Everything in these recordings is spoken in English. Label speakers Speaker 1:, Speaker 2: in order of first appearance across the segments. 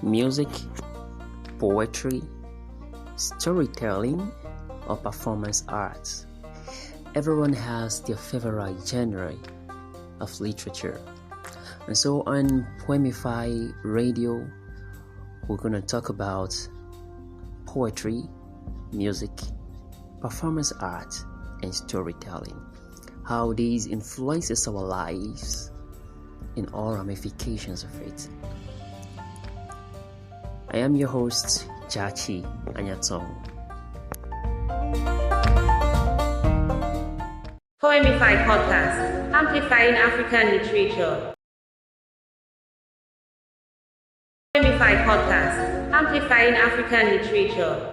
Speaker 1: music, poetry, storytelling, or performance arts. Everyone has their favorite genre of literature. And so on Poemify Radio, we're going to talk about poetry, music, performance art, and storytelling. How these influences our lives in all ramifications of it. I am your host, Jachi Anyatong.
Speaker 2: Poemify Podcast, Amplifying African Literature. Poemify Podcast, Amplifying African Literature.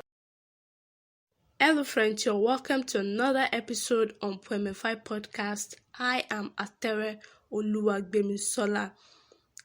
Speaker 3: Hello friends, you're welcome to another episode on Poemify Podcast. I am Atere Gbemisola.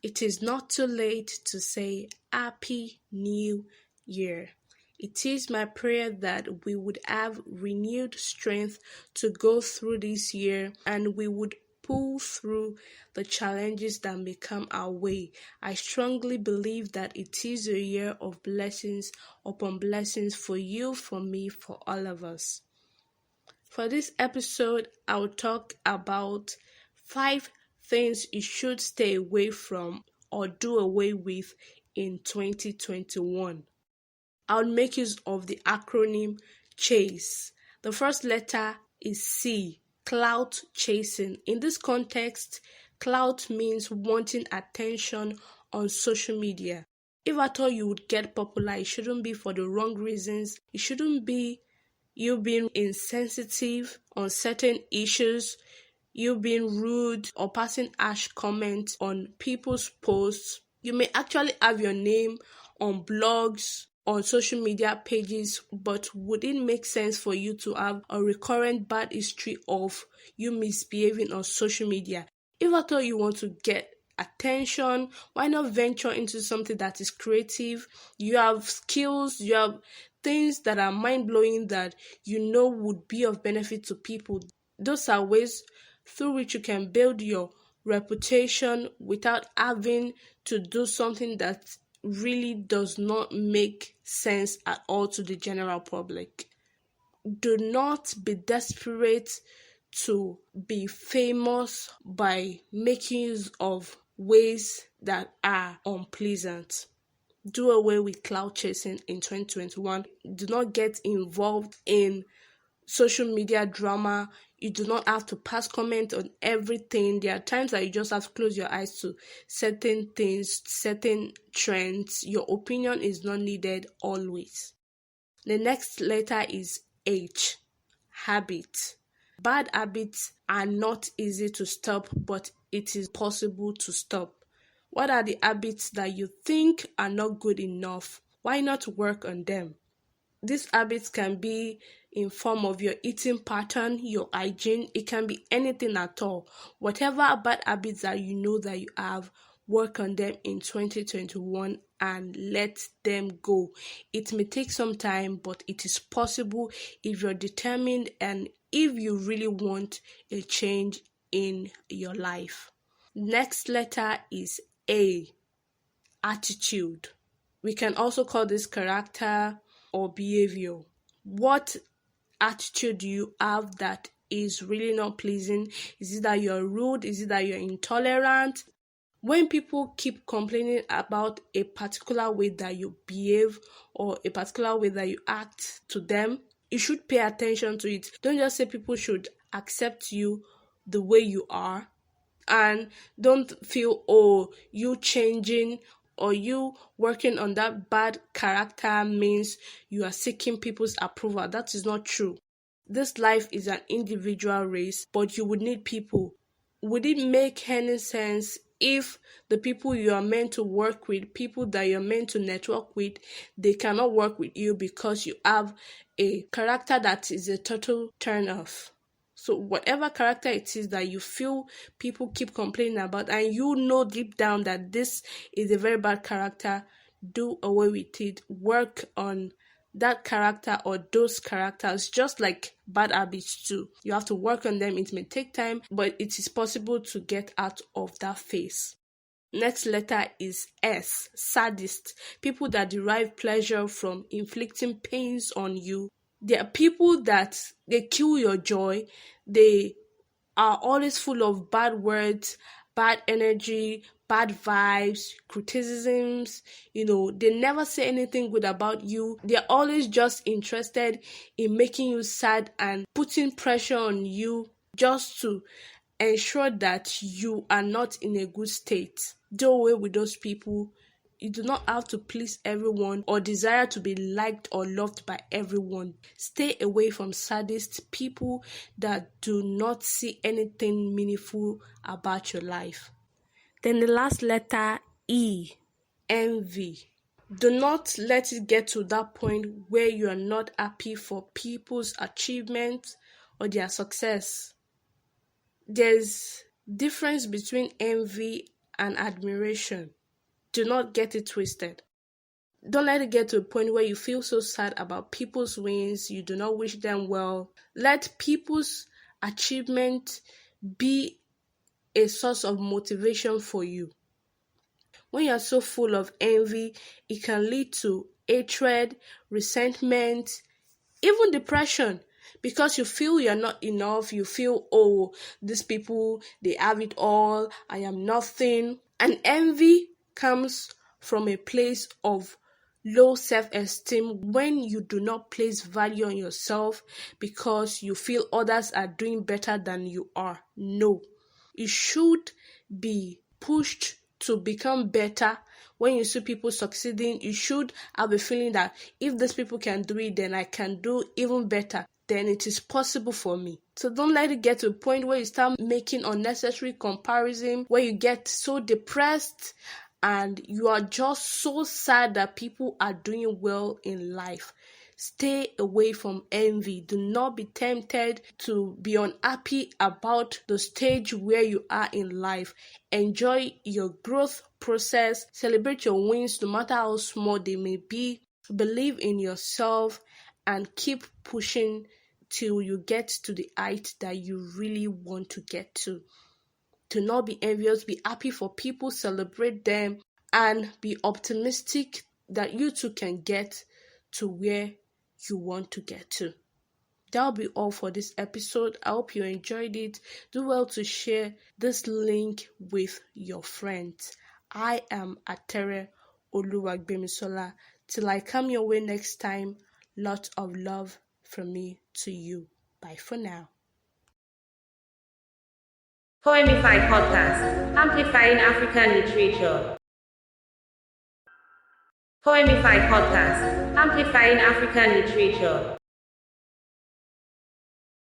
Speaker 3: It is not too late to say Happy New Year. It is my prayer that we would have renewed strength to go through this year and we would pull through the challenges that may come our way. I strongly believe that it is a year of blessings upon blessings for you, for me, for all of us. For this episode, I'll talk about 5 things you should stay away from or do away with in 2021. I'll make use of the acronym CHASE. The first letter is C, clout chasing. In this context, clout means wanting attention on social media. If at all you would get popular, it shouldn't be for the wrong reasons. It shouldn't be you being insensitive on certain issues, you being rude or passing harsh comments on people's posts. You may actually have your name on blogs, on social media pages, but would it make sense for you to have a recurrent bad history of you misbehaving on social media? If at all you want to get attention, why not venture into something that is creative? You have skills, you have things that are mind-blowing that you know would be of benefit to people. Those are ways through which you can build your reputation without having to do something that really does not make sense at all to the general public. Do not be desperate to be famous by making use of ways that are unpleasant. Do away with clout chasing in 2021. Do not get involved in social media drama. You do not have to pass comment on everything. There are times that you just have to close your eyes to certain things, certain trends. Your opinion is not needed always. The next letter is H, habit. Bad habits are not easy to stop, but it is possible to stop. What are the habits that you think are not good enough? Why not work on them? These habits can be in form of your eating pattern, your hygiene. It can be anything at all. Whatever bad habits that you know that you have, work on them in 2021 and let them go. It may take some time, but it is possible if you're determined and if you really want a change in your life. Next letter is A, attitude. We can also call this character or behavior. What attitude do you have that is really not pleasing? Is it that you're rude? Is it that you're intolerant? When people keep complaining about a particular way that you behave or a particular way that you act to them, you should pay attention to it. Don't just say people should accept you the way you are, and don't feel, oh, you changing or you working on that bad character means you are seeking people's approval. That is not true. This life is an individual race, but you would need people. Would it make any sense if the people you are meant to work with, people that you're meant to network with, they cannot work with you because you have a character that is a total turn-off? So whatever character it is that you feel people keep complaining about and you know deep down that this is a very bad character, do away with it. Work on that character or those characters, just like bad habits too. You have to work on them. It may take time, but it is possible to get out of that phase. Next letter is S, sadist. People that derive pleasure from inflicting pains on you. There are people that they kill your joy. They are always full of bad words, bad energy, bad vibes, criticisms. They never say anything good about you. They're always just interested in making you sad and putting pressure on you just to ensure that you are not in a good state. Do away with those people. You do not have to please everyone or desire to be liked or loved by everyone. Stay away from sadist people that do not see anything meaningful about your life. Then the last letter, E, envy. Do not let it get to that point where you are not happy for people's achievements or their success. There's difference between envy and admiration. Do not get it twisted. Don't let it get to a point where you feel so sad about people's wins, you do not wish them well. Let people's achievement be a source of motivation for you. When you are so full of envy, it can lead to hatred, resentment, even depression. Because you feel you're not enough, you feel, oh, these people, they have it all, I am nothing. And envy comes from a place of low self-esteem when you do not place value on yourself because you feel others are doing better than you are. No, you should be pushed to become better. When you see people succeeding, you should have a feeling that if these people can do it, then I can do even better. Then it is possible for me. So don't let it get to a point where you start making unnecessary comparison, where you get so depressed and you are just so sad that people are doing well in life. Stay away from envy. Do not be tempted to be unhappy about the stage where you are in life. Enjoy your growth process. Celebrate your wins no matter how small they may be. Believe in yourself and keep pushing till you get to the height that you really want to get to. Do not be envious. Be happy for people. Celebrate them and be optimistic that you too can get to where you want to get to. That'll be all for this episode. I hope you enjoyed it. Do well to share this link with your friends. I am Atere Gbemisola. Till I come your way next time, lots of love from me to you. Bye for now.
Speaker 2: Poemify podcast, amplifying African literature. Poemify podcast, amplifying African literature.